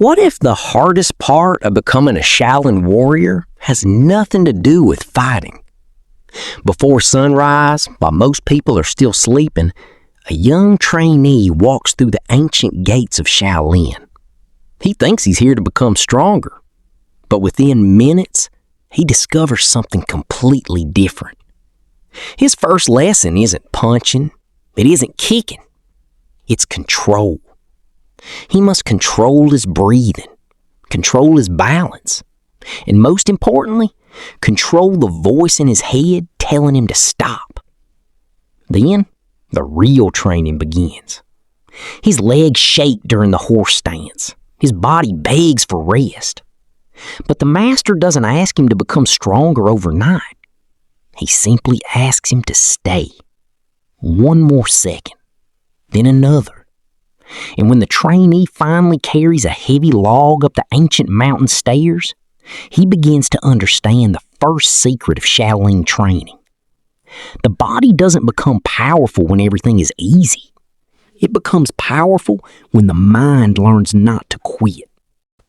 What if the hardest part of becoming a Shaolin warrior has nothing to do with fighting? Before sunrise, while most people are still sleeping, a young trainee walks through the ancient gates of Shaolin. He thinks he's here to become stronger, but within minutes, he discovers something completely different. His first lesson isn't punching, it isn't kicking, it's control. He must control his breathing, control his balance, and most importantly, control the voice in his head telling him to stop. Then, the real training begins. His legs shake during the horse stance. His body begs for rest. But the master doesn't ask him to become stronger overnight. He simply asks him to stay. One more second, then another. And when the trainee finally carries a heavy log up the ancient mountain stairs, he begins to understand the first secret of Shaolin training. The body doesn't become powerful when everything is easy. It becomes powerful when the mind learns not to quit.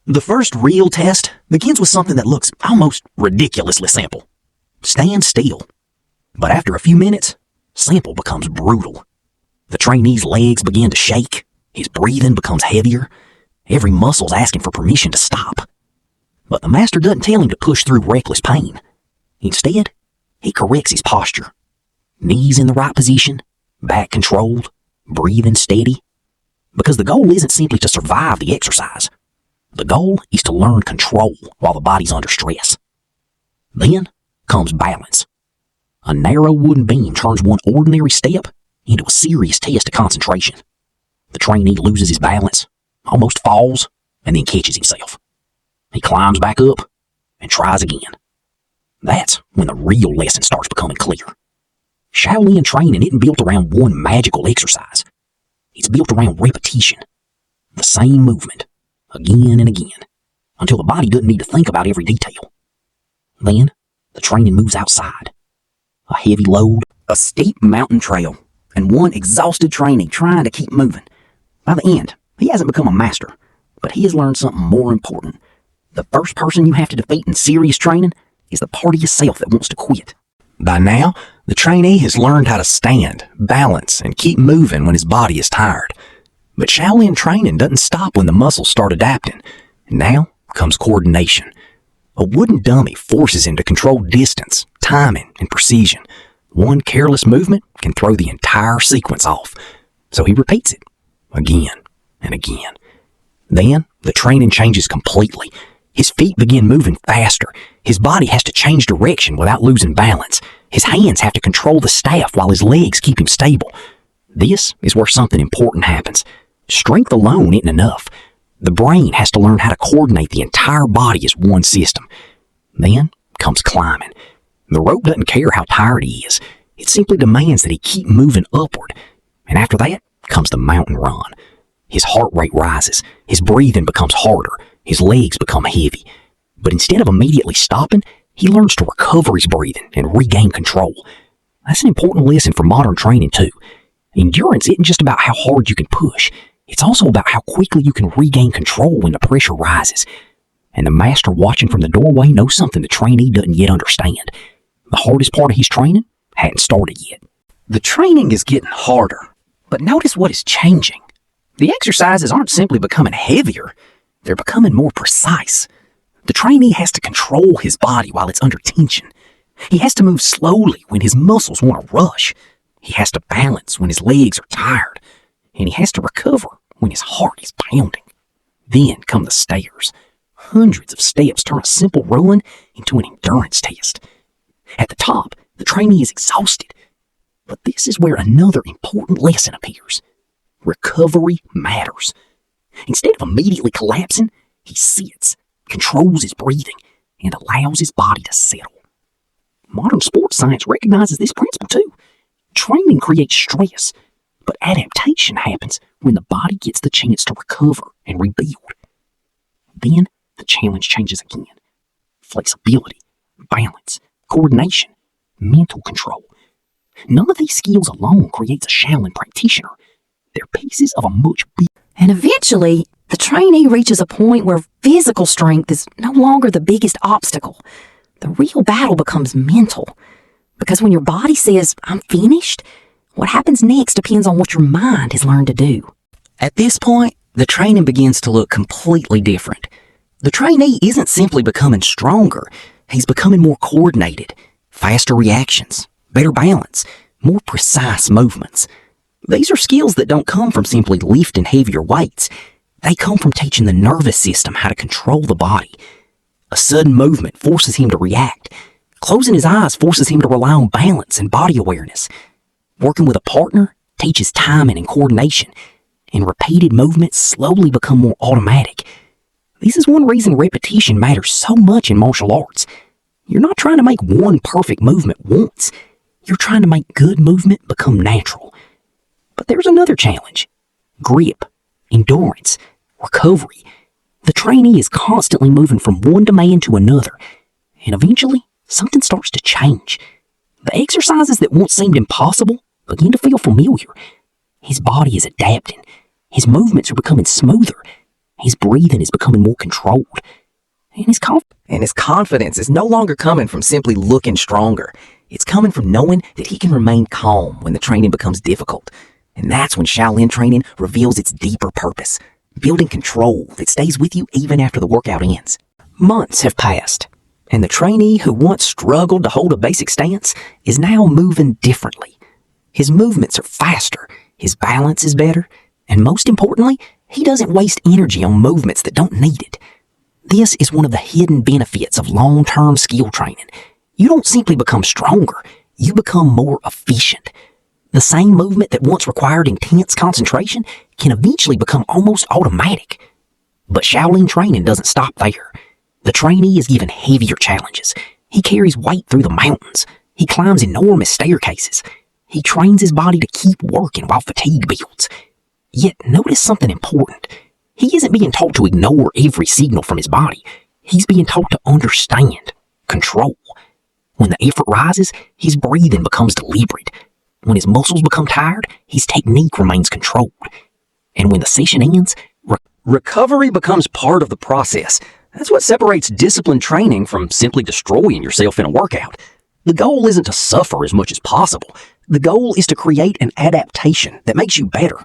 The first real test begins with something that looks almost ridiculously simple. Stand still. But after a few minutes, simple becomes brutal. The trainee's legs begin to shake. His breathing becomes heavier. Every muscle's asking for permission to stop. But the master doesn't tell him to push through reckless pain. Instead, he corrects his posture. Knees in the right position, back controlled, breathing steady. Because the goal isn't simply to survive the exercise. The goal is to learn control while the body's under stress. Then comes balance. A narrow wooden beam turns one ordinary step into a serious test of concentration. The trainee loses his balance, almost falls, and then catches himself. He climbs back up and tries again. That's when the real lesson starts becoming clear. Shaolin training isn't built around one magical exercise. It's built around repetition. The same movement, again and again, until the body doesn't need to think about every detail. Then, the training moves outside. A heavy load, A steep mountain trail, and one exhausted trainee trying to keep moving. By the end, he hasn't become a master, but he has learned something more important. The first person you have to defeat in serious training is the part of yourself that wants to quit. By now, the trainee has learned how to stand, balance, and keep moving when his body is tired. But Shaolin training doesn't stop when the muscles start adapting. Now comes coordination. A wooden dummy forces him to control distance, timing, and precision. One careless movement can throw the entire sequence off. So he repeats it again and again. Then the training changes completely. His feet begin moving faster. His body has to change direction without losing balance. His hands have to control the staff while his legs keep him stable. This is where something important happens. Strength alone isn't enough. The brain has to learn how to coordinate the entire body as one system. Then comes climbing. The rope doesn't care how tired he is. It simply demands that he keep moving upward. And after that comes the mountain run. His heart rate rises. His breathing becomes harder. His legs become heavy. But instead of immediately stopping, he learns to recover his breathing and regain control. That's an important lesson for modern training too. Endurance isn't just about how hard you can push. It's also about how quickly you can regain control when the pressure rises. And the master watching from the doorway knows something the trainee doesn't yet understand. The hardest part of his training hadn't started yet. The training is getting harder, but notice what is changing. The exercises aren't simply becoming heavier, they're becoming more precise. The trainee has to control his body while it's under tension. He has to move slowly when his muscles want to rush. He has to balance when his legs are tired. And he has to recover when his heart is pounding. Then come the stairs. Hundreds of steps turn a simple run into an endurance test. At the top, the trainee is exhausted. But this is where another important lesson appears. Recovery matters. Instead of immediately collapsing, he sits, controls his breathing, and allows his body to settle. Modern sports science recognizes this principle too. Training creates stress, but adaptation happens when the body gets the chance to recover and rebuild. Then the challenge changes again. Flexibility, balance, coordination, mental control. None of these skills alone creates a Shaolin practitioner. They're pieces of a much bigger. And eventually, The trainee reaches a point where physical strength is no longer the biggest obstacle. The real battle becomes mental. Because when your body says, I'm finished, what happens next depends on what your mind has learned to do. At this point, the training begins to look completely different. The trainee isn't simply becoming stronger, he's becoming more coordinated, faster reactions, better balance, more precise movements. These are skills that don't come from simply lifting heavier weights. They come from teaching the nervous system how to control the body. A sudden movement forces him to react. Closing his eyes forces him to rely on balance and body awareness. Working with a partner teaches timing and coordination, and repeated movements slowly become more automatic. This is one reason repetition matters so much in martial arts. You're not trying to make one perfect movement once. You're trying to make good movement become natural. But there's another challenge: grip, endurance, recovery. The trainee is constantly moving from one domain to another, and eventually, something starts to change. The exercises that once seemed impossible begin to feel familiar. His body is adapting. His movements are becoming smoother. His breathing is becoming more controlled. And his confidence is no longer coming from simply looking stronger. It's coming from knowing that he can remain calm when the training becomes difficult. And that's when Shaolin training reveals its deeper purpose: building control that stays with you even after the workout ends. Months have passed, and the trainee who once struggled to hold a basic stance is now moving differently. His movements are faster, his balance is better, and most importantly, he doesn't waste energy on movements that don't need it. This is one of the hidden benefits of long-term skill training. You don't simply become stronger, you become more efficient. The same movement that once required intense concentration can eventually become almost automatic. But Shaolin training doesn't stop there. The trainee is given heavier challenges. He carries weight through the mountains. He climbs enormous staircases. He trains his body to keep working while fatigue builds. Yet notice something important. He isn't being taught to ignore every signal from his body. He's being taught to understand, control. When the effort rises, his breathing becomes deliberate. When his muscles become tired, his technique remains controlled. And when the session ends, recovery becomes part of the process. That's what separates disciplined training from simply destroying yourself in a workout. The goal isn't to suffer as much as possible. The goal is to create an adaptation that makes you better.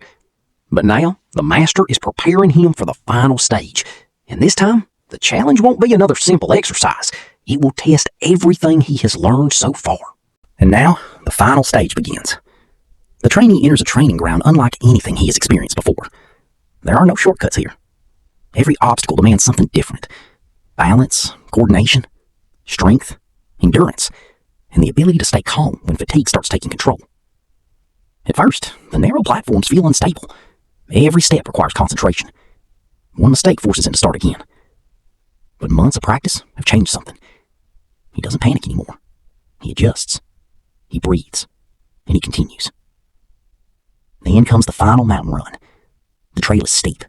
But now, the master is preparing him for the final stage. And this time, the challenge won't be another simple exercise. It will test everything he has learned so far. And now, the final stage begins. The trainee enters a training ground unlike anything he has experienced before. There are no shortcuts here. Every obstacle demands something different: balance, coordination, strength, endurance, and the ability to stay calm when fatigue starts taking control. At first, the narrow platforms feel unstable. Every step requires concentration. One mistake forces him to start again. But months of practice have changed something. He doesn't panic anymore. He adjusts. He breathes. And he continues. Then comes the final mountain run. The trail is steep.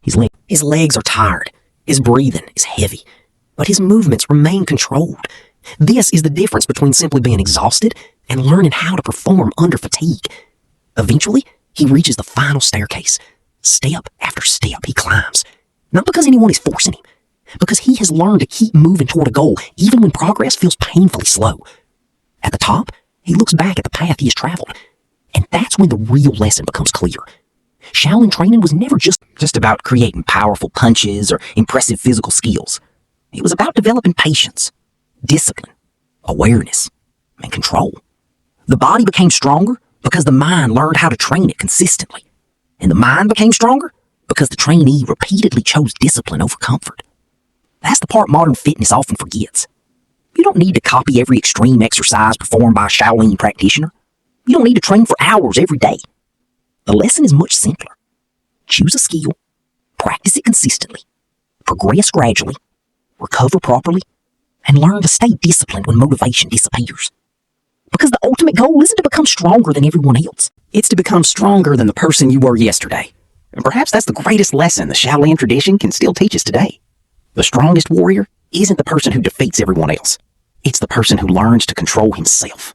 His legs are tired. His breathing is heavy. But his movements remain controlled. This is the difference between simply being exhausted and learning how to perform under fatigue. Eventually, he reaches the final staircase. Step after step, he climbs. Not because anyone is forcing him, because he has learned to keep moving toward a goal, even when progress feels painfully slow. At the top, he looks back at the path he has traveled, and that's when the real lesson becomes clear. Shaolin training was never just about creating powerful punches or impressive physical skills. It was about developing patience, discipline, awareness, and control. The body became stronger because the mind learned how to train it consistently. And the mind became stronger because the trainee repeatedly chose discipline over comfort. That's the part modern fitness often forgets. You don't need to copy every extreme exercise performed by a Shaolin practitioner. You don't need to train for hours every day. The lesson is much simpler. Choose a skill, practice it consistently, progress gradually, recover properly, and learn to stay disciplined when motivation disappears. Because the ultimate goal isn't to become stronger than everyone else. It's to become stronger than the person you were yesterday. And perhaps that's the greatest lesson the Shaolin tradition can still teach us today. The strongest warrior isn't the person who defeats everyone else. It's the person who learns to control himself.